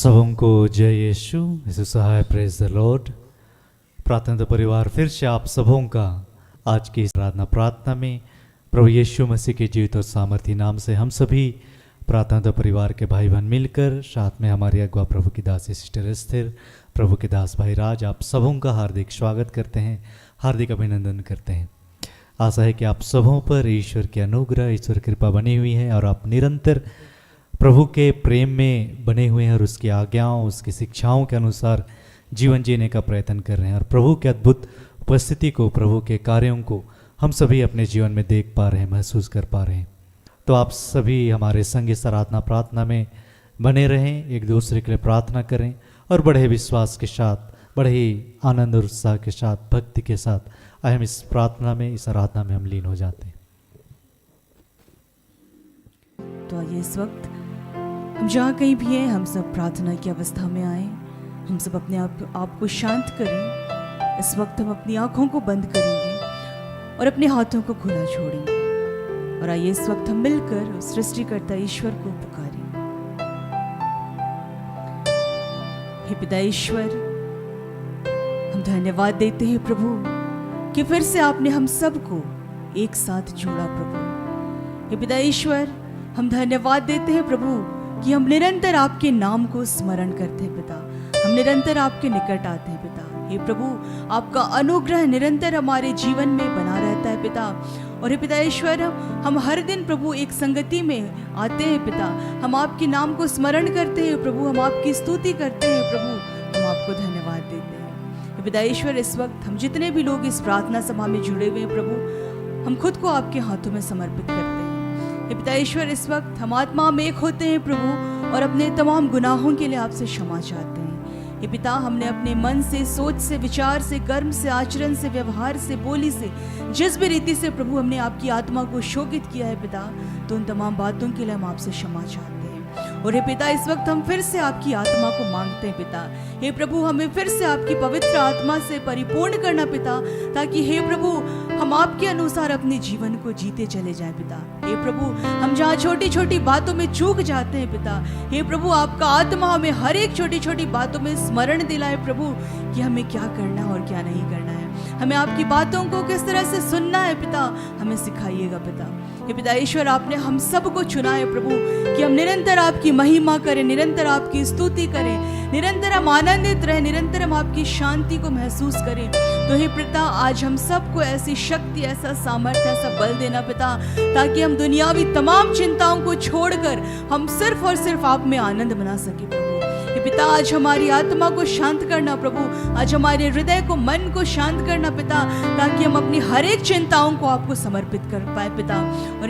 सबों को जय यीशु यीशु सहाय प्रेज द लॉर्ड। प्रार्थना परिवार फिर से आप सबों का आज की इस आराधना प्रार्थना में प्रभु यीशु मसीह के जीवित और सामर्थी नाम से हम सभी प्रार्थना परिवार के भाई बहन मिलकर साथ में हमारी अगवा प्रभु की दासी सिस्टर स्थिर, प्रभु के दास भाई राज, आप सबों का हार्दिक स्वागत करते हैं, हार्दिक अभिनंदन करते हैं। आशा है कि आप सबों पर ईश्वर की अनुग्रह, ईश्वर कृपा बनी हुई है और आप निरंतर प्रभु के प्रेम में बने हुए हैं और उसकी आज्ञाओं, उसकी शिक्षाओं के अनुसार जीवन जीने का प्रयत्न कर रहे हैं और प्रभु के अद्भुत उपस्थिति को, प्रभु के कार्यों को हम सभी अपने जीवन में देख पा रहे हैं, महसूस कर पा रहे हैं। तो आप सभी हमारे संग इस आराधना प्रार्थना में बने रहें, एक दूसरे के लिए प्रार्थना करें और बड़े विश्वास के साथ, बड़े ही आनंद और उत्साह के साथ, भक्ति के साथ हम इस प्रार्थना में, इस आराधना में हम लीन हो जाते हैं। तो आइए इस वक्त हम जहाँ कहीं भी हैं, हम सब प्रार्थना की अवस्था में आए। हम सब अपने आप को शांत करें। इस वक्त हम अपनी आंखों को बंद करेंगे और अपने हाथों को खुला छोड़ेंगे और आइए इस वक्त हम मिलकर सृष्टिकर्ता ईश्वर को पुकारें। हे पिता ईश्वर, हम धन्यवाद देते हैं प्रभु कि फिर से आपने हम सबको एक साथ जोड़ा प्रभु। हे पिता ईश्वर, हम धन्यवाद देते हैं प्रभु कि हम निरंतर आपके नाम को स्मरण करते हैं पिता, हम निरंतर आपके निकट आते हैं पिता। हे प्रभु, आपका अनुग्रह निरंतर हमारे जीवन में बना रहता है पिता। और हे पिता ईश्वर, हम हर दिन प्रभु एक संगति में आते हैं पिता, हम आपके नाम को स्मरण करते हैं प्रभु, हम आपकी स्तुति करते हैं प्रभु, हम आपको धन्यवाद देते हैं। हे पिता ईश्वर, इस वक्त हम जितने भी लोग इस प्रार्थना सभा में जुड़े हुए हैं प्रभु, हम खुद को आपके हाथों में समर्पित करते हैं। हे पिता ईश्वर, इस वक्त हम आत्मा में एक होते हैं प्रभु और अपने तमाम गुनाहों के लिए आपसे क्षमा चाहते हैं। हे पिता, हमने अपने मन से, सोच से, विचार से, कर्म से, आचरण से, व्यवहार से, बोली से, जिस भी रीति से प्रभु हमने आपकी आत्मा को शोकित किया है पिता, तो उन तमाम बातों के लिए हम आपसे क्षमा चाहते हैं। और हे पिता, इस वक्त हम फिर से आपकी आत्मा को मांगते हैं पिता। हे प्रभु, हमें फिर से आपकी पवित्र आत्मा से परिपूर्ण करना पिता, ताकि हे प्रभु हम आपके अनुसार अपने जीवन को जीते चले जाएं पिता। हे प्रभु, हम जहाँ छोटी छोटी बातों में चूक जाते हैं पिता, हे प्रभु आपका आत्मा हमें हर एक छोटी छोटी बातों में स्मरण दिलाए प्रभु कि हमें क्या करना है और क्या नहीं करना है, हमें आपकी बातों को किस तरह से सुनना है पिता, हमें सिखाइएगा पिता। हे पिता ईश्वर, आपने हम सबको चुना है प्रभु कि हम निरंतर आपकी महिमा करें, निरंतर आपकी स्तुति करें, निरंतर हम आनंदित रहें, निरंतर हम आपकी शांति को महसूस करें। तो हे पिता, आज हम सबको ऐसी शक्ति, ऐसा सामर्थ्य, ऐसा बल देना पिता, ताकि हम दुनियावी तमाम चिंताओं को छोड़कर हम सिर्फ और सिर्फ आप में आनंद बना सके प्रभु। हे पिता, आज हमारी आत्मा को शांत करना प्रभु, आज हमारे हृदय को, मन को शांत करना पिता, ताकि हम अपनी हर एक चिंताओं को आपको समर्पित कर पाए पिता। और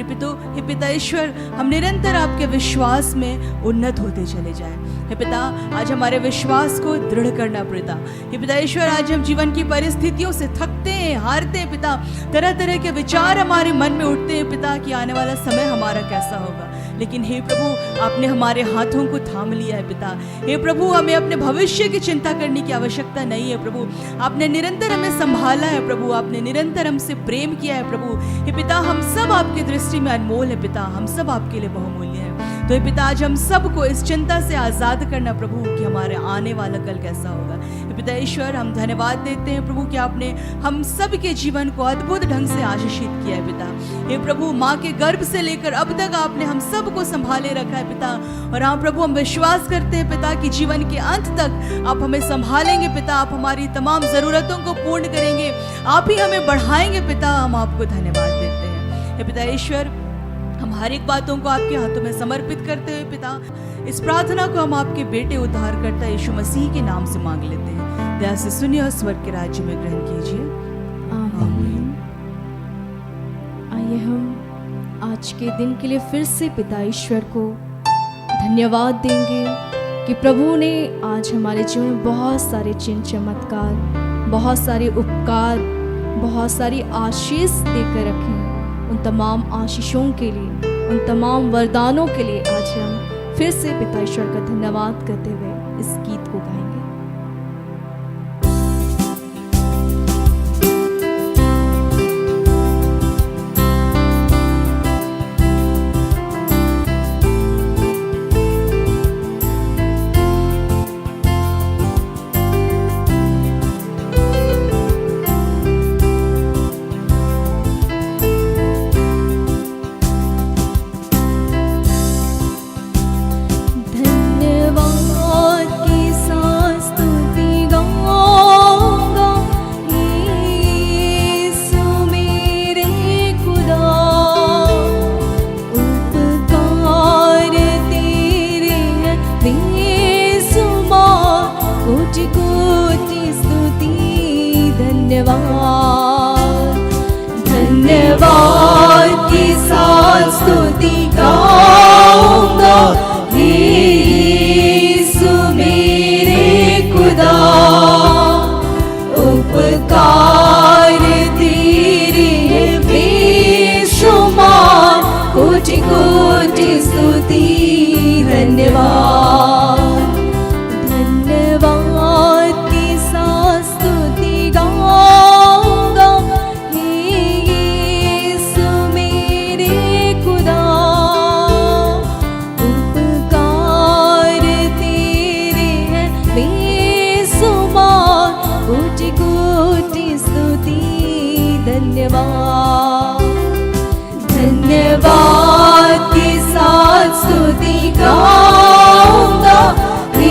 हे पिता ईश्वर, हम निरंतर आपके विश्वास में उन्नत होते चले जाएं। हे पिता, आज हमारे विश्वास को दृढ़ करना पिता। हे पिता ईश्वर, आज हम जीवन की परिस्थितियों से थकते हैं, हारते हैं पिता, तरह तरह के विचार हमारे मन में उठते हैं पिता कि आने वाला समय हमारा कैसा होगा, लेकिन हे प्रभु आपने हमारे हाथों को थाम लिया है पिता। हे प्रभु, हमें अपने भविष्य की चिंता करने की आवश्यकता नहीं है प्रभु, आपने निरंतर हमें संभाला है प्रभु, आपने निरंतर हमसे प्रेम किया है प्रभु। हे पिता, हम सब आपकी दृष्टि में अनमोल है पिता, हम सब आपके लिए बहुमूल्य है। तो हे पिता, आज हम सबको इस चिंता से आजाद करना प्रभु कि हमारे आने वाला कल कैसा होगा। हे पिता ईश्वर, हम धन्यवाद देते हैं प्रभु कि आपने हम सब के जीवन को अद्भुत ढंग से आशीषित किया है पिता। हे प्रभु, माँ के गर्भ से लेकर अब तक आपने हम सबको संभाले रखा है पिता। और हाँ प्रभु, हम विश्वास करते हैं पिता कि जीवन के अंत तक आप हमें संभालेंगे पिता, आप हमारी तमाम जरूरतों को पूर्ण करेंगे, आप ही हमें बढ़ाएंगे पिता। हम आपको धन्यवाद देते हैं। हे पिता ईश्वर, हम हर एक बातों को आपके हाथों में समर्पित करते हुए पिता, इस प्रार्थना को हम आपके बेटे उद्धारकर्ता यीशु मसीह के नाम से मांग लेते हैं। दया से सुनिए और स्वर्ग के राज्य में ग्रहण कीजिए। आमीन। आइए हम आज के दिन के लिए फिर से पिता ईश्वर को धन्यवाद देंगे कि प्रभु ने आज हमारे जीवन में बहुत सारे चिन्ह चमत्कार, बहुत सारे उपकार, बहुत सारी आशीष देकर रखे हैं। उन तमाम आशीषों के लिए, उन तमाम वरदानों के लिए आज हम फिर से पिता ईश्वर का धन्यवाद करते हुए इस गीत को गाएंगे। स्तुति गाऊंगा हे यीशु मेरे खुदा उपकार तेरे हैं बेशुमार कोटि कोटि स्तुति धन्यवाद धन्यवाद की साथ स्तुति गाऊंगा हे यीशु मेरे खुदा उपकार तेरे हैं बेशुमार कोटि कोटि स्तुति धन्यवाद धन्यवाद के साथ स्तुति गाऊंगा हे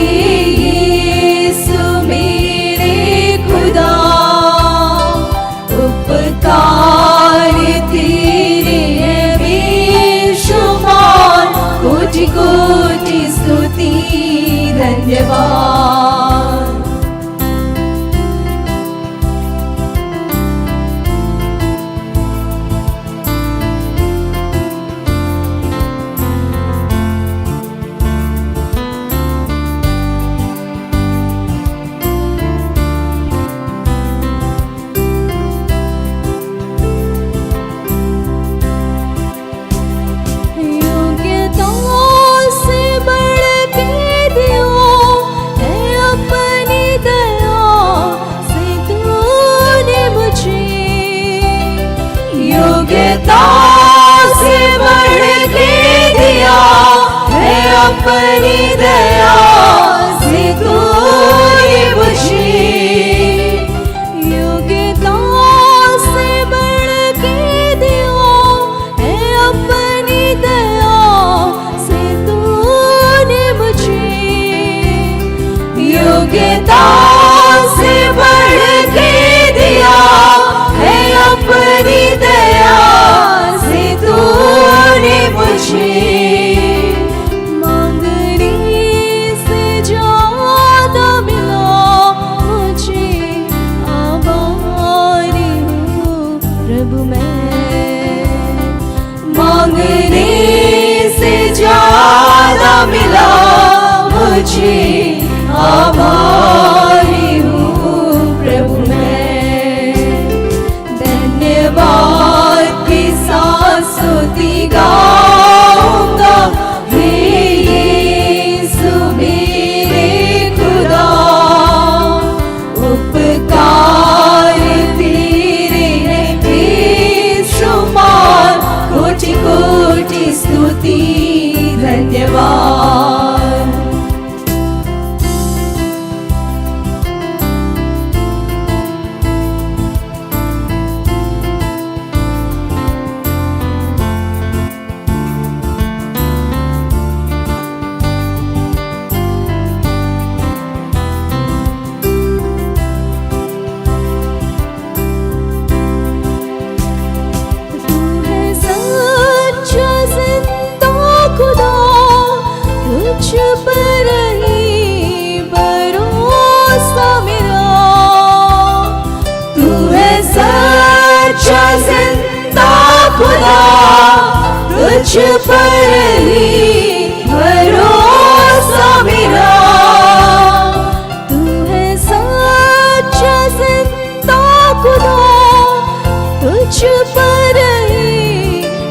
यीशु मेरे खुदा उपकार तेरे हैं बेशुमार कोटि कोटि स्तुति धन्यवाद योग्यता से बढ़ के दिया है अपनी दया से तूने मुझे योग्यता से बढ़ के दिया है अपनी दया से तूने मुझे योग्यता से बढ़ के दिया है अपनी दया से तूने मुझे मांगने से ज्यादा मिला मुझे आभारी हूँ प्रभु मैं मांगने से ज्यादा मिला मुझे आभारी हूँ प्रभु मैं धन्यवाद के साथ स्तुति गाऊंगा हे यीशु मेरे खुदा उपकार तेरे हैं बेशुमार कोटि कोटि स्तुति धन्यवाद पर ही भरोसा मेरा तू है सच्चा जिंदा खुदा तुझ पर ही भरोसा मेरा तू है सच्चा जिंदा खुदा तुझ पर ही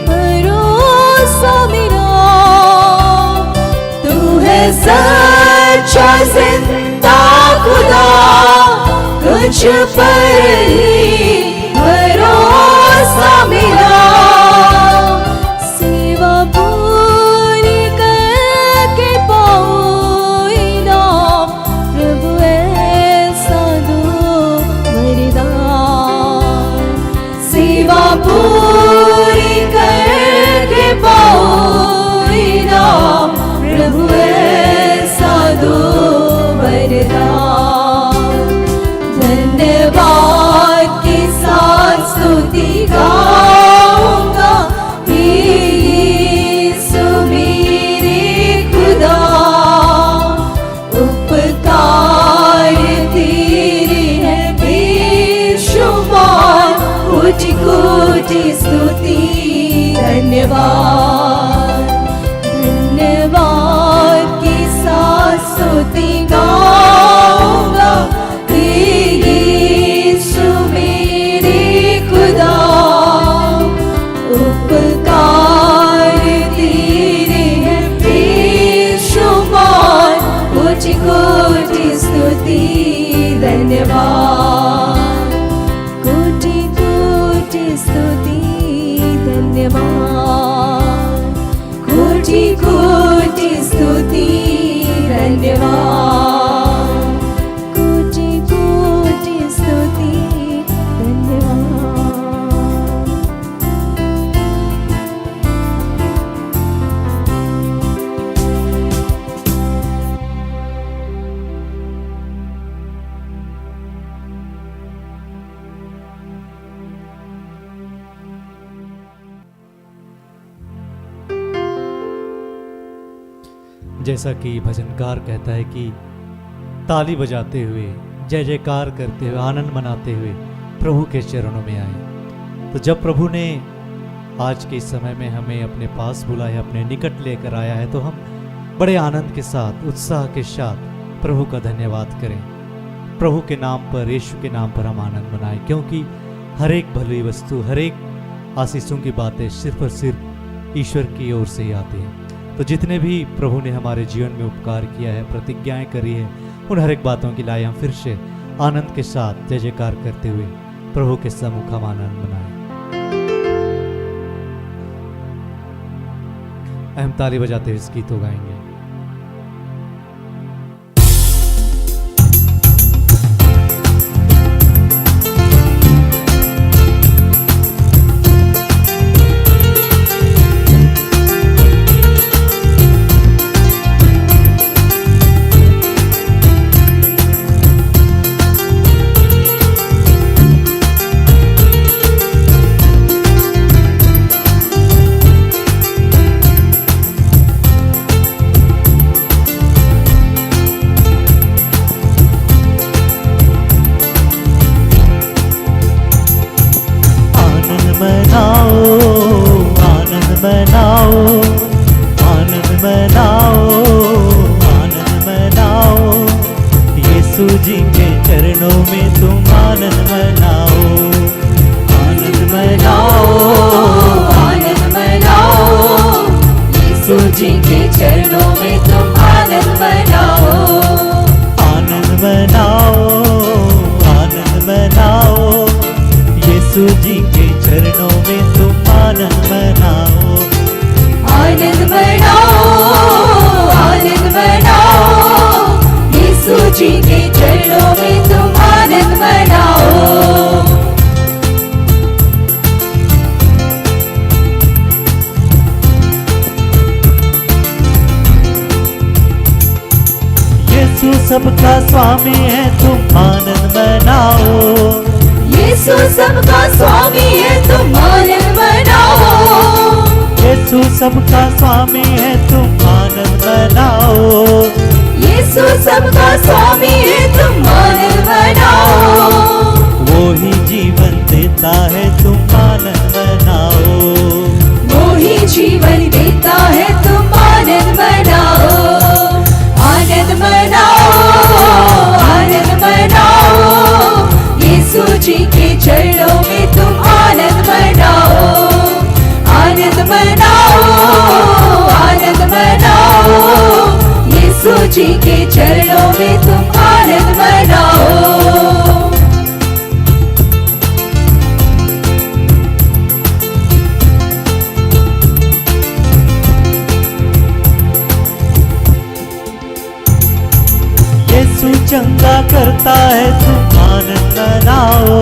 भरोसा मेरा सच्चा जिंदा खुदा तुझ पर ही भरोसा मेरा सेवा पूरी करके पाऊंगा प्रभु ऐसा दो वरदान सेवा पूरी करके पाऊंगा प्रभु दो वरदान धन्यवाद के साथ स्तुति गाऊंगा हे यीशु मेरे खुदा उपकार तेरे हैं बेशुमार कोटि कोटि स्तुति धन्यवाद धन्यवाद, कोटि कोटि स्तुति धन्यवाद, कोटि कोटि स्तुति धन्यवाद, कोटि कोटि स्तुति धन्यवाद। जैसा कि भजनकार कहता है कि ताली बजाते हुए, जय जयकार करते हुए, आनंद मनाते हुए प्रभु के चरणों में आए। तो जब प्रभु ने आज के समय में हमें अपने पास बुलाया, अपने निकट लेकर आया है, तो हम बड़े आनंद के साथ, उत्साह के साथ प्रभु का धन्यवाद करें। प्रभु के नाम पर, यीशु के नाम पर हम आनंद मनाएं, क्योंकि हर एक भली वस्तु, हर एक आशीषों की बातें सिर्फ और सिर्फ ईश्वर की ओर से ही आती हैं। तो जितने भी प्रभु ने हमारे जीवन में उपकार किया है, प्रतिज्ञाएं करी है, उन हर एक बातों की लाए हम फिर से आनंद के साथ जय जयकार करते हुए प्रभु के सम्मुख हम आनंद मनाएं। हम ताली बजाते हुए इस गीत को गाएंगे। यीशु जी के चरणों में तुम आनंद मनाओ, आनंद मनाओ, आनंद मनाओ। यीशु जी के चरणों में तुम आनंद मनाओ, आनंद मनाओ, आनंद मनाओ। यीशु जी के चरणों में तुम आनंद मनाओ, आनंद मनाओ, आनंद मनाओ। यीशु जी के चरणों में तुम आनंद मनाओ। यीशु सबका स्वामी है, तुम आनंद मनाओ। यीशु सबका स्वामी है, तुम आनंद मनाओ। यीशु सबका स्वामी है, तुम आनंद मनाओ। यीशु सबका स्वामी है, तुम आनंद मनाओ। वो ही जीवन देता है, तुम आनंद मनाओ। वो ही जीवन देता है, तुम आनंद मनाओ, आनंद मनाओ, आनंद मनाओ। यीशु जी के चरणों में तुम आनंद मनाओ, आनंद मनाओ, आनंद मनाओ। यीशु जी के चरणों में तुम आनंद मनाओ। यीशु चंगा करता है, तुम आनंद मनाओ।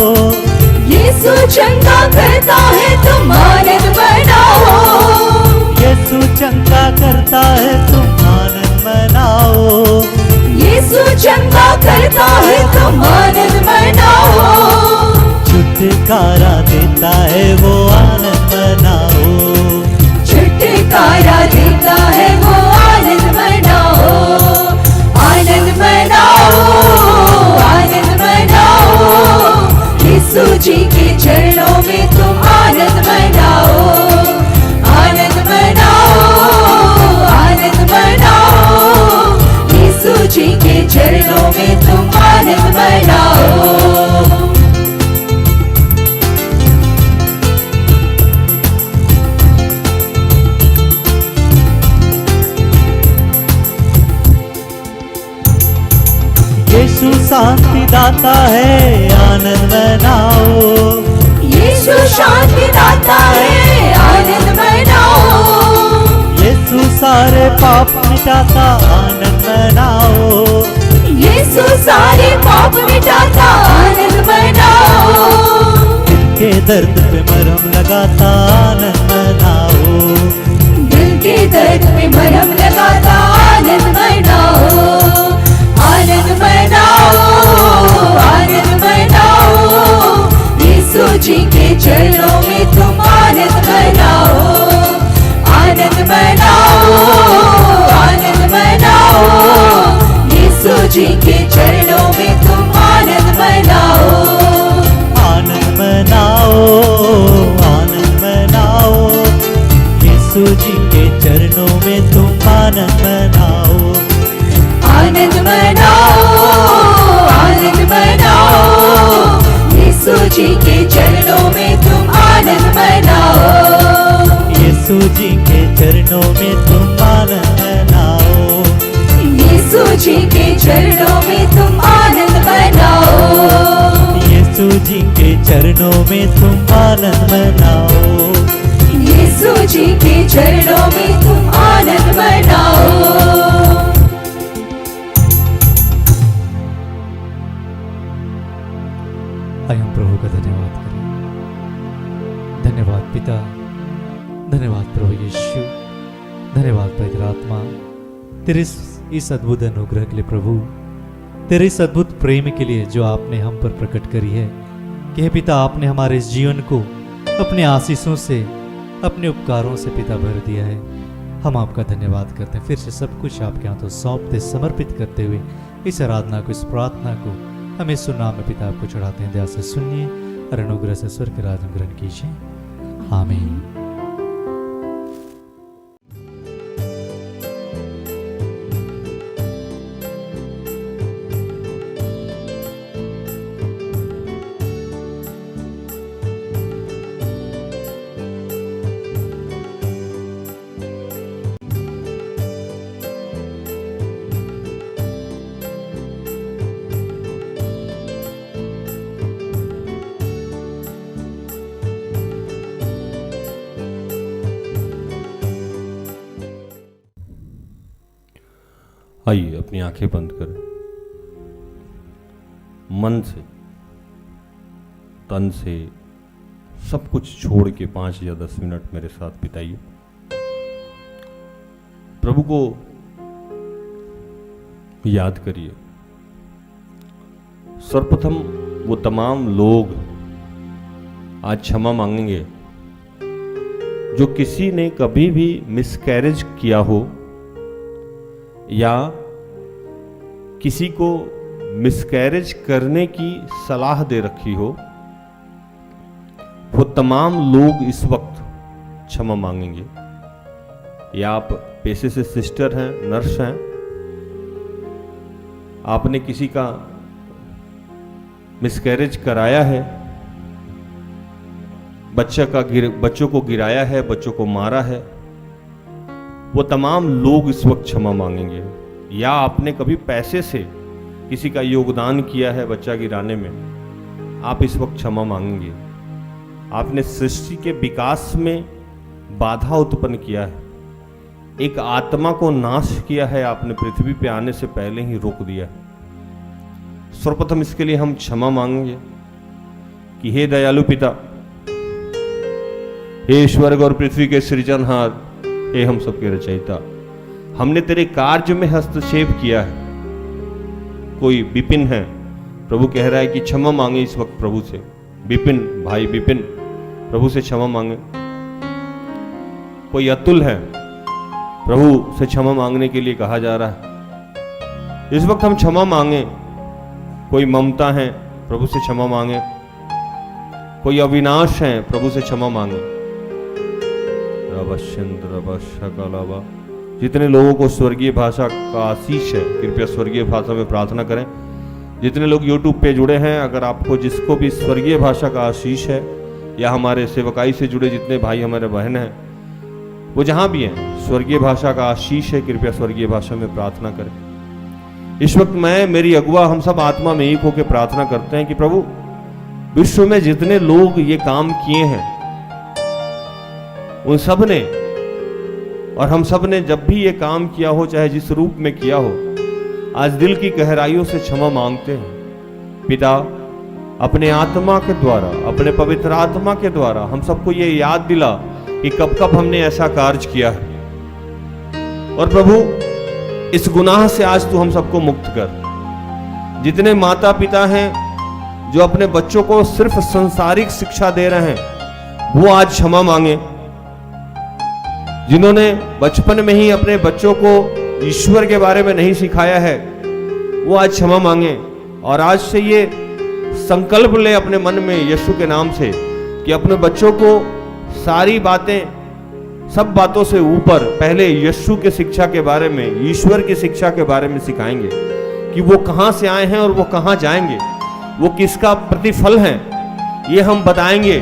यीशु चंगा करता है, तुम आनंद मनाओ। यीशु चंगा करता है, तुम आनंद मनाओ। यीशु चंगा करता है, तुम आनंद मनाओ। छुटकारा देता है, वो आनंद मनाओ। छुटकारा देता है, वो आनंद मनाओ, आनंद मनाओ, आनंद मनाओ। यीशु जी के चरणों में तुम आनंद मनाओ, आनंद मनाओ, आनंद मनाओ। यीशु जी के चरणों में तुम आनंद मनाओ। यीशु शांति दाता है, आनंद मनाओ। यीशु शांति दाता है, आनंद मनाओ। यीशु सारे पाप मिटाता, आनंद मनाओ। यीशु सारे पाप मिटाता, आनंद मनाओ। दिल के दर्द पे मरहम लगाता, आनंद मनाओ। दिल के दर्द पे मरहम लगाता, आनंद मनाओ। आनंद मनाओ, आनंद मनाओ। यीशु जी के चरणों में तुम आनंद मनाओ। आनंद मनाओ, आनंद मनाओ। यीशु जी के चरणों में तुम आनंद मनाओ। आनंद मनाओ, आनंद मनाओ। यीशु जी के चरणों में तुम आनंद मनाओ। आनंद मनाओ, आनंद मनाओ। यीशु जी के चरणों में तुम आनंद मनाओ। यीशु जी के चरणों में तुम आनंद मनाओ। यीशु जी के चरणों में तुम आनंद मनाओ। यीशु जी के चरणों में तुम आनंद मनाओ। यीशु जी के चरणों में तुम आनंद मनाओ। आइए हम प्रभु का धन्यवाद करें। धन्यवाद पिता, धन्यवाद प्रभु यीशु, धन्यवाद पवित्र आत्मा, तेरे इस अद्भुत अनुग्रह के लिए प्रभु, तेरे इस अद्भुत प्रेम के लिए जो आपने हम पर प्रकट करी है कि हे पिता, आपने हमारे इस जीवन को अपने आशीषों से, अपने उपकारों से पिता भर दिया है। हम आपका धन्यवाद करते हैं। फिर से सब कुछ आपके हाथों सौंपते, समर्पित करते हुए इस आराधना को, इस प्रार्थना को हम इस नाम में पिता आपको चढ़ाते हैं। दया से सुनिए और अनुग्रह से स्वर्ग के राज में ग्रहण कीजिए। आमीन। आइए अपनी आंखें बंद करें, मन से, तन से सब कुछ छोड़ के 5 या 10 मिनट मेरे साथ बिताइए। प्रभु को याद करिए। सर्वप्रथम वो तमाम लोग आज क्षमा मांगेंगे जो किसी ने कभी भी मिसकैरेज किया हो या किसी को मिसकैरेज करने की सलाह दे रखी हो। वो तमाम लोग इस वक्त क्षमा मांगेंगे। या आप पेशे से सिस्टर हैं, नर्स हैं, आपने किसी का मिसकैरेज कराया है, बच्चों को गिराया है, बच्चों को मारा है, वो तमाम लोग इस वक्त क्षमा मांगेंगे। या आपने कभी पैसे से किसी का योगदान किया है बच्चा गिराने में, आप इस वक्त क्षमा मांगेंगे। आपने सृष्टि के विकास में बाधा उत्पन्न किया है, एक आत्मा को नाश किया है, आपने पृथ्वी पे आने से पहले ही रोक दिया है। सर्वप्रथम इसके लिए हम क्षमा मांगेंगे कि हे दयालु पिता, हे स्वर्ग और पृथ्वी के सृजनहार, हे हम सबके रचयिता, हमने तेरे कार्य में हस्तक्षेप किया है। कोई विपिन है, प्रभु कह रहा है कि क्षमा मांगे इस वक्त प्रभु से। विपिन भाई, विपिन प्रभु से क्षमा मांगे। कोई अतुल है, प्रभु से क्षमा मांगने के लिए कहा जा रहा है। इस वक्त हम क्षमा मांगे। कोई ममता है, प्रभु से क्षमा मांगे। कोई अविनाश है, प्रभु से क्षमा मांगे। जितने लोगों को स्वर्गीय भाषा का आशीष है, कृपया स्वर्गीय भाषा में प्रार्थना करें। जितने लोग YouTube पे जुड़े हैं, अगर आपको जिसको भी स्वर्गीय भाषा का आशीष है, या हमारे सेवकाई से जुड़े जितने भाई हमारे बहन हैं, वो जहां भी हैं, स्वर्गीय भाषा का आशीष है, कृपया स्वर्गीय भाषा में प्रार्थना करें। इस वक्त मैं, मेरी अगुआ, हम सब आत्मा में एक होकर प्रार्थना करते हैं कि प्रभु विश्व में जितने लोग ये काम किए हैं उन सब ने, और हम सब ने जब भी ये काम किया हो, चाहे जिस रूप में किया हो, आज दिल की गहराइयों से क्षमा मांगते हैं। पिता, अपने आत्मा के द्वारा, अपने पवित्र आत्मा के द्वारा हम सबको ये याद दिला कि कब कब हमने ऐसा कार्य किया है। और प्रभु इस गुनाह से आज तू हम सबको मुक्त कर। जितने माता पिता हैं जो अपने बच्चों को सिर्फ संसारिक शिक्षा दे रहे हैं, वो आज क्षमा मांगे। जिन्होंने बचपन में ही अपने बच्चों को ईश्वर के बारे में नहीं सिखाया है, वो आज क्षमा मांगे। और आज से ये संकल्प ले अपने मन में यीशु के नाम से कि अपने बच्चों को सारी बातें, सब बातों से ऊपर पहले यीशु के शिक्षा के बारे में, ईश्वर की शिक्षा के बारे में सिखाएंगे कि वो कहां से आए हैं और वो कहां जाएंगे, वो किसका प्रतिफल है, ये हम बताएंगे।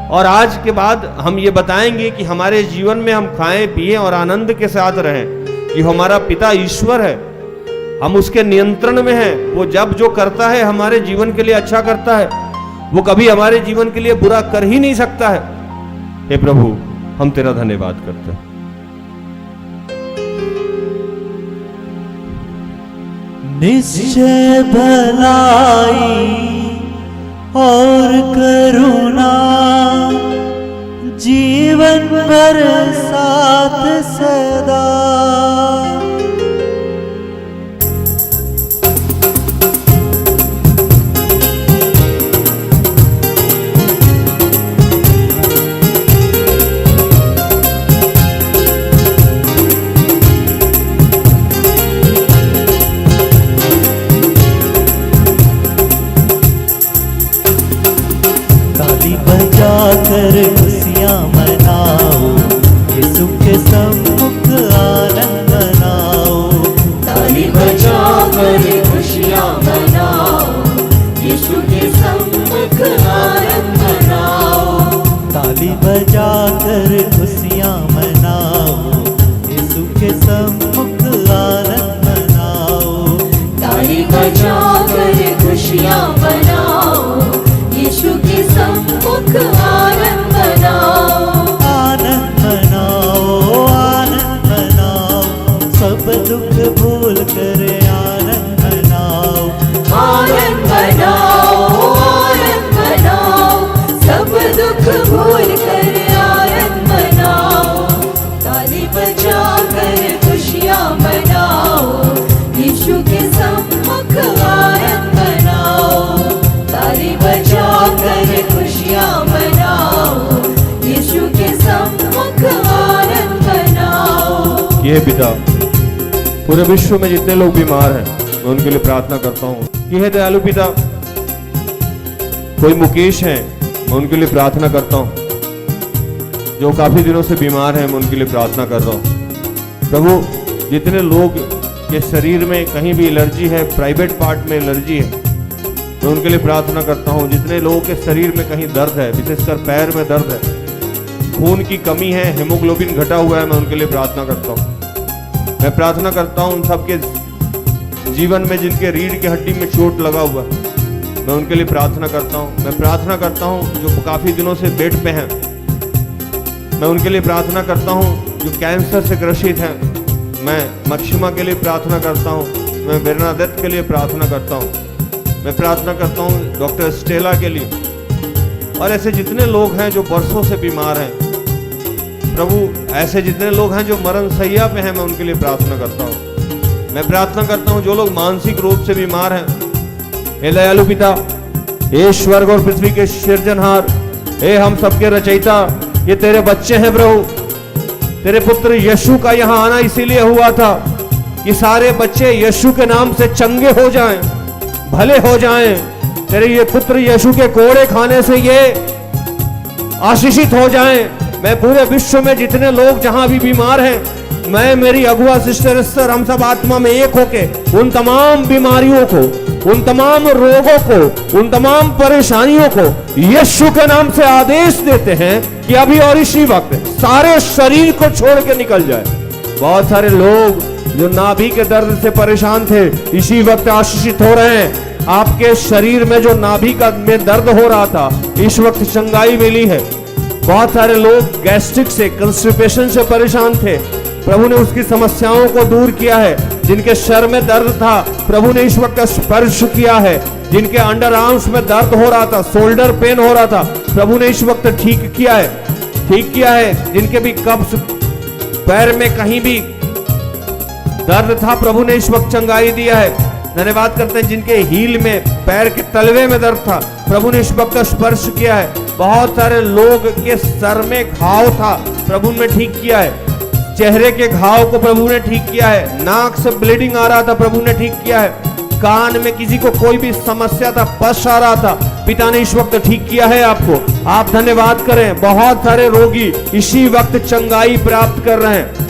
और आज के बाद हम ये बताएंगे कि हमारे जीवन में हम खाएं पिएं और आनंद के साथ रहें, कि हमारा पिता ईश्वर है, हम उसके नियंत्रण में हैं। वो जब जो करता है हमारे जीवन के लिए अच्छा करता है, वो कभी हमारे जीवन के लिए बुरा कर ही नहीं सकता है। हे प्रभु, हम तेरा धन्यवाद करते हैं। निश्चय भलाई और करुणा जीवन भर साथ सदा। कर खुशियाँ मनाओ, यीशु के सम्मुख आनंद मनाओ। ताली बजाकर खुशियाँ मनाओ, यीशु के सम्मुख आनंद मनाओ। ताली बजाकर खुशियाँ मनाओ, यीशु के सम्मुख आनंद मनाओ। ताली बजाकर खुशियाँ मनाओ, यीशु के सम्मुख आनंद मनाओ। आनंद मनाओ, आनंद मनाओ, सब दुख भूल कर आनंद मनाओ। आनंद मनाओ, आनंद मनाओ, सब दुख भूल कर आनंद मनाओ। ताली बजाकर खुशियाँ मनाओ, यीशु के सम्मुख आनंद मनाओ। ताली बजाकर खुशियाँ मनाओ, यीशु के सम्मुख आनंद मनाओ। ये पिता, पूरे विश्व में जितने लोग बीमार हैं मैं उनके लिए प्रार्थना करता हूँ। ये है दयालु पिता, कोई मुकेश है मैं उनके लिए प्रार्थना करता हूँ, जो काफी दिनों से बीमार हैं मैं उनके लिए प्रार्थना कर रहा हूँ। प्रभु, जितने लोग के शरीर में कहीं भी एलर्जी है, प्राइवेट पार्ट में एलर्जी है, मैं उनके लिए प्रार्थना करता हूँ। जितने लोगों के शरीर में कहीं दर्द है, विशेषकर पैर में दर्द है, खून की कमी है, हेमोग्लोबिन घटा हुआ है, मैं उनके लिए प्रार्थना करता हूँ। मैं प्रार्थना करता हूँ उन सबके जीवन में जिनके रीढ़ की हड्डी में चोट लगा हुआ है, मैं उनके लिए प्रार्थना करता हूँ। मैं प्रार्थना करता हूँ जो काफ़ी दिनों से बेड पे हैं, मैं उनके लिए प्रार्थना करता हूँ। जो कैंसर से ग्रसित हैं, मैं मक्षिमा के लिए प्रार्थना करता हूँ। मैं बेरनादत्त के लिए प्रार्थना करता हूँ। मैं प्रार्थना करता हूँ डॉक्टर स्टेला के लिए, और ऐसे जितने लोग हैं जो बरसों से बीमार हैं। प्रभु, ऐसे जितने लोग हैं जो मरण सैया पे हैं, मैं उनके लिए प्रार्थना करता हूँ। मैं प्रार्थना करता हूँ जो लोग मानसिक रूप से बीमार हैं। हे दयालु पिता, हे स्वर्ग और पृथ्वी के सृजनहार, हे हम सबके रचयिता, ये तेरे बच्चे हैं प्रभु। तेरे पुत्र यीशु का यहाँ आना इसीलिए हुआ था कि सारे बच्चे यीशु के नाम से चंगे हो जाएं, भले हो जाएं। तेरे ये पुत्र यीशु के कोड़े खाने से ये आशीषित हो जाएं। मैं पूरे विश्व में जितने लोग जहां भी बीमार हैं, मैं, मेरी अगुआ सिस्टर एस्तर, हम सब आत्मा में एक होके उन तमाम बीमारियों को, उन तमाम रोगों को, उन तमाम परेशानियों को यीशु के नाम से आदेश देते हैं कि अभी और इसी वक्त सारे शरीर को छोड़ के निकल जाए। बहुत सारे लोग जो नाभि के दर्द से परेशान थे, इसी वक्त आशीषित हो रहे हैं। आपके शरीर में जो नाभि का में दर्द हो रहा था, इस वक्त चंगाई मिली है। बहुत सारे लोग गैस्ट्रिक से, कंस्टिपेशन से परेशान थे, प्रभु ने उसकी समस्याओं को दूर किया है। जिनके सर में दर्द था, प्रभु ने इस वक्त स्पर्श किया है। जिनके अंडर आर्म्स में दर्द हो रहा था, शोल्डर पेन हो रहा था, प्रभु ने इस वक्त ठीक किया है। जिनके भी कब्ज, पैर में कहीं भी दर्द था, प्रभु ने इस वक्त चंगाई दिया है। धन्यवाद करते हैं। जिनके हील में, पैर के तलवे में दर्द था, प्रभु ने इस वक्त स्पर्श किया है। बहुत सारे लोग के सर में घाव था, प्रभु ने ठीक किया है। चेहरे के घाव को प्रभु ने ठीक किया है। नाक से ब्लीडिंग आ रहा था, प्रभु ने ठीक किया है। कान में किसी को कोई भी समस्या था, पस आ रहा था, पिता ने इस वक्त ठीक किया है आपको। आप धन्यवाद करें। बहुत सारे रोगी इसी वक्त चंगाई प्राप्त कर रहे हैं।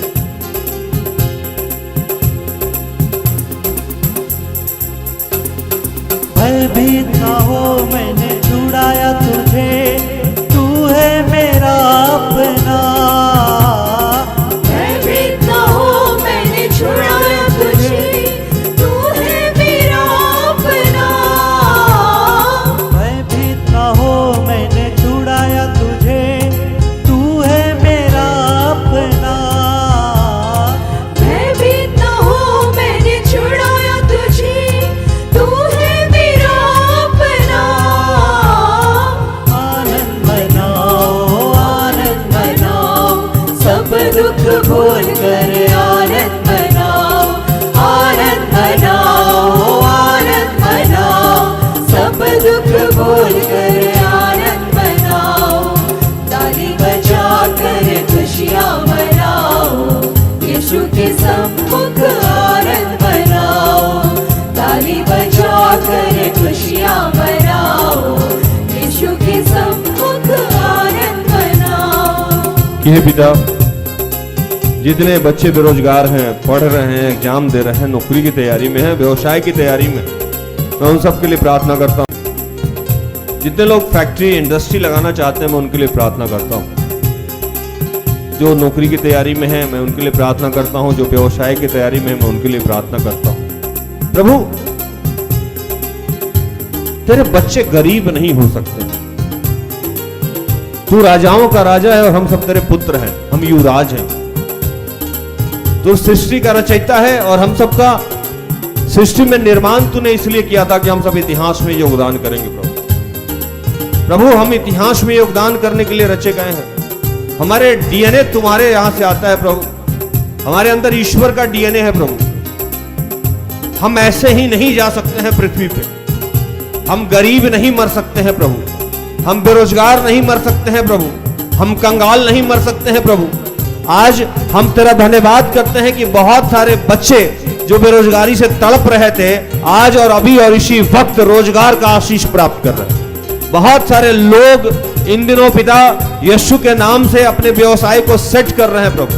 भयभीत ना हो, मैंने छुड़ाया तुझे, तू है मेरा अपना। भयभीत ना हो, मैंने छुड़ाया तुझे, तू है मेरा अपना। भयभीत ना हो, मैंने छुड़ाया तुझे, तू है मेरा अपना। भयभीत ना हो, मैंने छुड़ाया तुझे, तू है मेरा अपना। आनंद मनाओ, आनंद मनाओ, सब दुख भूल कर आनंद मनाओ। आनंद मनाओ, आनंद मनाओ, सब दुख भूल कर आनंद मनाओ। ताली बजा कर खुशियाँ मनाओ, यीशु के सम्मुख आनंद मनाओ। ताली बजा कर खुशियाँ मनाओ, यीशु के सम्मुख आनंद मनाओ। हे पिता, जितने बच्चे बेरोजगार हैं, पढ़ रहे हैं, एग्जाम दे रहे हैं, नौकरी की तैयारी में हैं, व्यवसाय की तैयारी में, मैं उन सब के लिए प्रार्थना करता हूँ। जितने लोग फैक्ट्री, इंडस्ट्री लगाना चाहते हैं, मैं उनके लिए प्रार्थना करता हूँ। जो नौकरी की तैयारी में है, मैं उनके लिए प्रार्थना करता हूँ। जो व्यवसाय की तैयारी में है, मैं उनके लिए प्रार्थना करता हूँ। प्रभु, तेरे बच्चे गरीब नहीं हो सकते। तू राजाओं का राजा है और हम सब तेरे पुत्र हैं, हम युवराज हैं। तू सृष्टि का रचयिता है और हम सबका सृष्टि में निर्माण तूने इसलिए किया था कि हम सब इतिहास में योगदान करेंगे। प्रभु, हम इतिहास में योगदान करने के लिए रचे गए हैं। हमारे डीएनए तुम्हारे यहां से आता है प्रभु। हमारे अंदर ईश्वर का डीएनए है प्रभु। हम ऐसे ही नहीं जा सकते हैं पृथ्वी पे। हम गरीब नहीं मर सकते हैं प्रभु। हम बेरोजगार नहीं मर सकते हैं प्रभु। हम कंगाल नहीं मर सकते हैं प्रभु। आज हम तेरा धन्यवाद करते हैं कि बहुत सारे बच्चे जो बेरोजगारी से तड़प रहे थे, आज और अभी और इसी वक्त रोजगार का आशीष प्राप्त कर रहे हैं। बहुत सारे लोग इन दिनों पिता यीशु के नाम से अपने व्यवसाय को सेट कर रहे हैं प्रभु।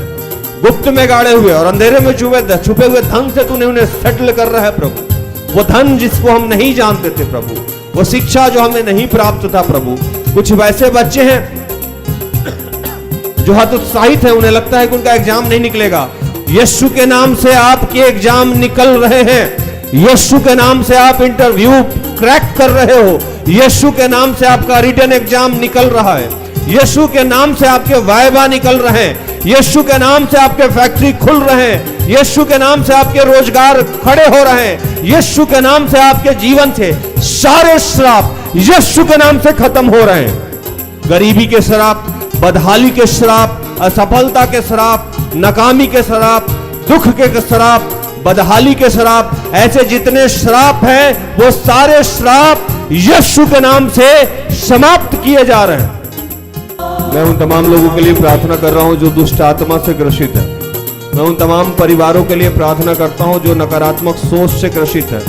गुप्त में गाड़े हुए और अंधेरे में छुपे हुए धन से तूने उन्हें सेटल कर रहा है प्रभु। वो धन जिसको हम नहीं जानते थे प्रभु, वो शिक्षा जो हमें नहीं प्राप्त था प्रभु। कुछ वैसे बच्चे हैं जो हतोत्साहित है, उन्हें लगता है कि उनका एग्जाम नहीं निकलेगा। यीशु के नाम से आपके एग्जाम निकल रहे हैं। यीशु के नाम से आप इंटरव्यू क्रैक कर रहे हो। यीशु के नाम से आपका रिटन एग्जाम निकल रहा है। यीशु के नाम से आपके वाइवा निकल रहे हैं। यीशु के नाम से आपके फैक्ट्री खुल रहे हैं। यीशु के नाम से आपके रोजगार खड़े हो रहे हैं। यीशु के नाम से आपके जीवन से सारे श्राप यीशु के नाम से खत्म हो रहे हैं। गरीबी के श्राप, बदहाली के श्राप, असफलता के श्राप, नाकामी के श्राप, दुख के श्राप, बदहाली के श्राप, ऐसे जितने श्राप हैं वो सारे श्राप यीशु के नाम से समाप्त किए जा रहे हैं। मैं उन तमाम लोगों के लिए प्रार्थना कर रहा हूं जो दुष्ट आत्मा से ग्रसित है। मैं उन तमाम परिवारों के लिए प्रार्थना करता हूं जो नकारात्मक सोच से ग्रसित है।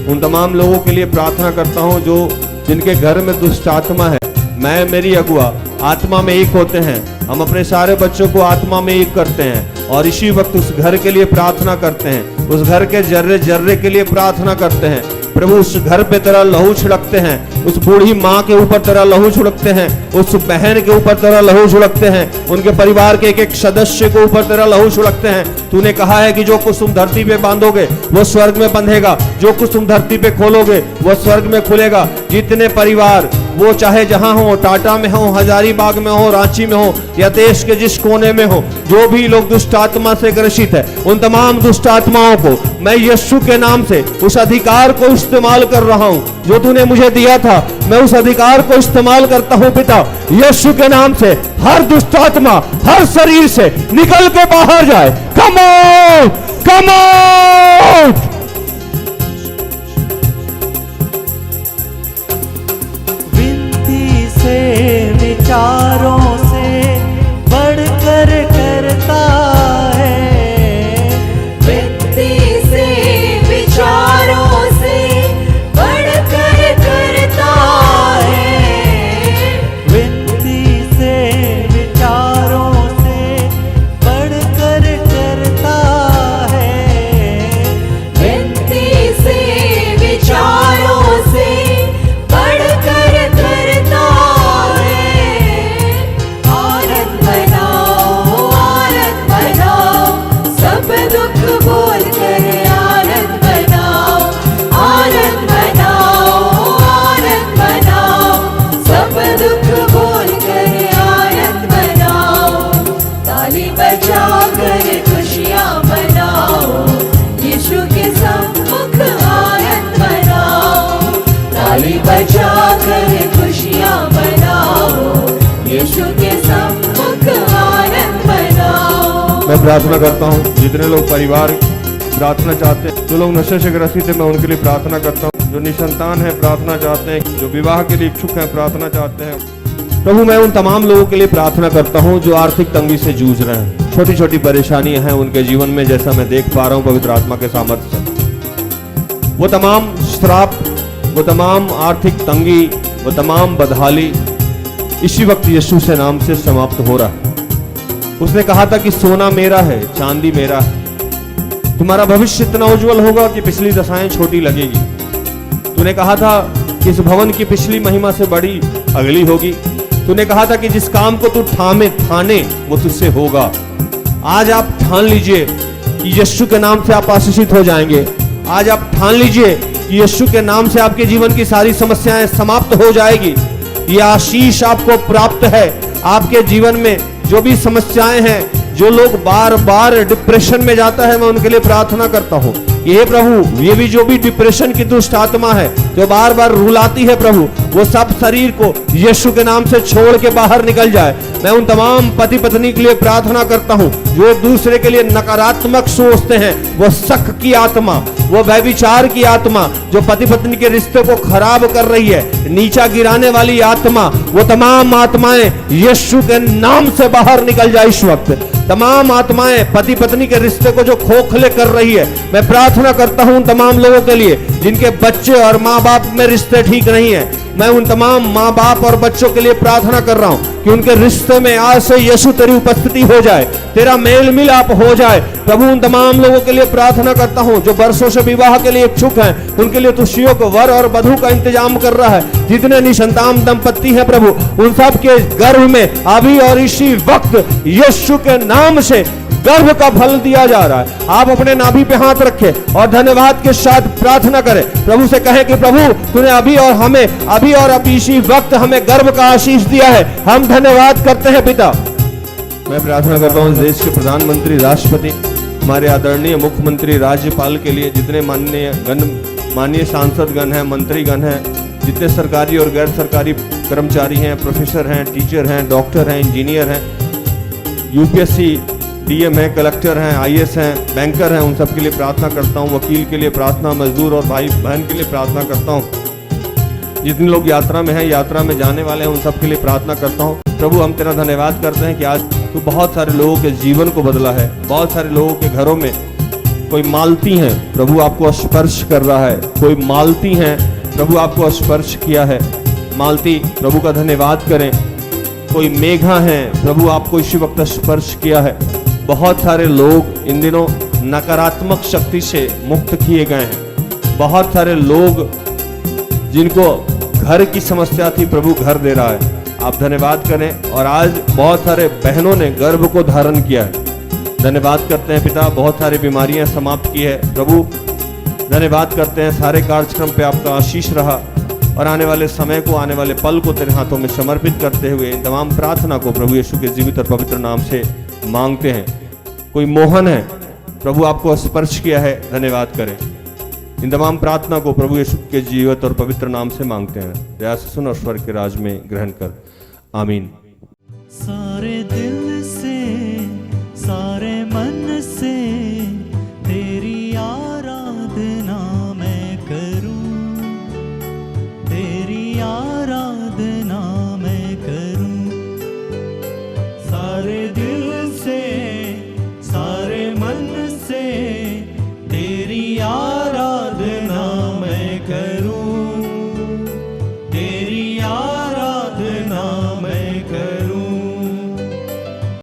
उन तमाम लोगों के लिए प्रार्थना करता हूं जो जिनके घर में दुष्ट आत्मा है। मैं, मेरी अगुआ आत्मा में एक होते हैं। हम अपने सारे बच्चों को आत्मा में एक करते हैं और इसी वक्त उस घर के लिए प्रार्थना करते हैं। उस घर के जर्रे जर्रे के लिए प्रार्थना करते हैं। प्रभु, उस घर पे तेरा लहू छिड़कते हैं। उस बूढ़ी माँ के ऊपर तेरा लहू छिड़कते हैं, उस बहन के ऊपर तेरा लहू छिड़कते हैं, उनके परिवार के एक एक सदस्य के ऊपर तेरा लहू छिड़कते हैं। तूने कहा है कि जो कुछ तुम धरती पे बांधोगे वो स्वर्ग में बंधेगा, जो कुछ तुम धरती पे खोलोगे वो स्वर्ग में खुलेगा। जितने परिवार वो चाहे जहां हो, टाटा में हो, हजारीबाग में हो, रांची में हो या देश के जिस कोने में हो, जो भी लोग दुष्ट आत्मा से ग्रसित है, उन तमाम दुष्ट आत्माओं को मैं यीशु के नाम से उस अधिकार को इस्तेमाल कर रहा हूं जो तूने मुझे दिया था। मैं उस अधिकार को इस्तेमाल करता हूं पिता, यीशु के नाम से हर दुष्ट आत्मा हर शरीर से निकल के बाहर जाए। Come out, come out. विनती से विचारों से बढ़कर करता है, विनती से विचारों से बढ़कर करता है, विनती से विचारों से बढ़कर करता है, विनती से विचारों से बढ़कर करता है। आनंद मनाओ, आनंद मनाओ, सब दुख बोल कर आनंद मनाओ, आनंद मनाओ, आनंद मनाओ, सब दुख बोल कर आनंद मनाओ। ताली बजा कर खुशियाँ मनाओ, यीशु के सम्मुख आनंद मनाओ। ताली बजा कर खुशियाँ मनाओ, यीशु के सम्मुख आनंद मनाओ। मैं प्रार्थना करता हूँ जितने लोग परिवार प्रार्थना चाहते हैं, जो लोग नशे से ग्रसित है, मैं उनके लिए प्रार्थना करता हूँ। जो निसंतान है प्रार्थना चाहते हैं, जो विवाह के लिए इच्छुक हैं प्रार्थना चाहते हैं। प्रभु मैं उन तमाम लोगों के लिए प्रार्थना करता हूँ जो आर्थिक तंगी से जूझ रहे हैं, छोटी छोटी परेशानियां हैं उनके जीवन में, जैसा मैं देख पा रहा हूँ पवित्र आत्मा के सामर्थ्य से। वो तमाम श्राप, वो तमाम आर्थिक तंगी, वो तमाम बदहाली इसी वक्त यीशु से नाम से समाप्त हो रहा है। उसने कहा था कि सोना मेरा है, चांदी मेरा है। तुम्हारा भविष्य इतना उज्जवल होगा कि पिछली दशाएं छोटी लगेगी। तूने कहा था कि इस भवन की पिछली महिमा से बड़ी अगली होगी। तूने कहा था कि जिस काम को तू ठाने वो तुझसे होगा। आज आप ठान लीजिए कि यीशु के नाम से आप आशीषित हो जाएंगे। आज आप ठान लीजिए कि यीशु के नाम से आपके जीवन की सारी समस्याएं समाप्त हो जाएगी। ये आशीष आपको प्राप्त है। आपके जीवन में जो भी समस्याएं हैं, जो लोग बार बार डिप्रेशन में जाता है, मैं उनके लिए प्रार्थना करता हूँ। ये प्रभु, ये भी जो भी डिप्रेशन की दुष्ट आत्मा है जो बार बार रुलाती है, प्रभु वो सब शरीर को यीशु के नाम से छोड़ के बाहर निकल जाए। मैं उन तमाम पति पत्नी के लिए प्रार्थना करता हूँ जो एक दूसरे के लिए नकारात्मक सोचते हैं। वो शक की आत्मा, वो व्यभिचार की आत्मा जो पति पत्नी के रिश्ते को खराब कर रही है, नीचा गिराने वाली आत्मा, वो तमाम आत्माएं यीशु के नाम से बाहर निकल जाए इस वक्त। तमाम आत्माएं पति पत्नी के रिश्ते को जो खोखले कर रही है, मैं प्रार्थना करता हूं उन तमाम लोगों के लिए जिनके बच्चे और माँ बाप में रिश्ते ठीक नहीं है। मैं उन तमाम माँ बाप और बच्चों के लिए प्रार्थना कर रहा हूं कि उनके रिश्ते में आज से यीशु तेरी उपस्थिति हो जाए, तेरा मेल मिलाप हो जाए। प्रभु उन तमाम लोगों के लिए प्रार्थना करता हूं जो वर्षों से विवाह के लिए इच्छुक हैं, उनके लिए तू शीघ्र वर और वधू का इंतजाम कर रहा है। जितने निसंतान दंपत्ति हैं प्रभु, उन सब के गर्भ में अभी और इसी वक्त यीशु के नाम से गर्भ का फल दिया जा रहा है। आप अपने नाभि पे हाथ रखें और धन्यवाद के साथ प्रार्थना करें। प्रभु से कहें कि प्रभु तूने अभी और हमें अभी और अभी इसी वक्त हमें गर्भ का आशीष दिया है। हम धन्यवाद करते हैं पिता। मैं प्रार्थना करता हूँ देश के प्रधानमंत्री, राष्ट्रपति, हमारे आदरणीय मुख्यमंत्री, राज्यपाल के लिए, जितने माननीय सांसद गण हैं, मंत्री गण हैं, जितने सरकारी और गैर सरकारी कर्मचारी हैं, प्रोफेसर हैं, टीचर हैं, डॉक्टर हैं, इंजीनियर हैं, यूपीएससी डीएम है, कलेक्टर हैं, आईएएस हैं, बैंकर हैं, उन सब के लिए प्रार्थना करता हूँ। वकील के लिए प्रार्थना, मजदूर और भाई बहन के लिए प्रार्थना करता हूँ। जितने लोग यात्रा में हैं, यात्रा में जाने वाले हैं, उन सब के लिए प्रार्थना करता हूँ। प्रभु हम तेरा धन्यवाद करते हैं कि आज तू बहुत सारे लोगों के जीवन को बदला है। बहुत सारे लोगों के घरों में कोई मालती हैं, प्रभु आपको स्पर्श कर रहा है। कोई मालती हैं, प्रभु आपको स्पर्श किया है। मालती प्रभु का धन्यवाद करें। कोई मेघा हैं, प्रभु आपको इसी वक्त स्पर्श किया है। बहुत सारे लोग इन दिनों नकारात्मक शक्ति से मुक्त किए गए हैं। बहुत सारे लोग जिनको घर की समस्या थी, प्रभु घर दे रहा है। आप धन्यवाद करें। और आज बहुत सारे बहनों ने गर्भ को धारण किया है, धन्यवाद करते हैं पिता। बहुत सारी बीमारियां समाप्त की है प्रभु, धन्यवाद करते हैं। सारे कार्यक्रम पे आपका आशीष रहा और आने वाले समय को, आने वाले पल को तेरे हाथों में समर्पित करते हुए इन तमाम प्रार्थना को प्रभु यीशु के जीवित और पवित्र नाम से मांगते हैं। कोई मोहन है, प्रभु आपको स्पर्श किया है, धन्यवाद करें। इन तमाम प्रार्थना को प्रभु यीशु के जीवित और पवित्र नाम से मांगते हैं। दया से सुन और स्वर्ग के राज में ग्रहण कर, आमीन।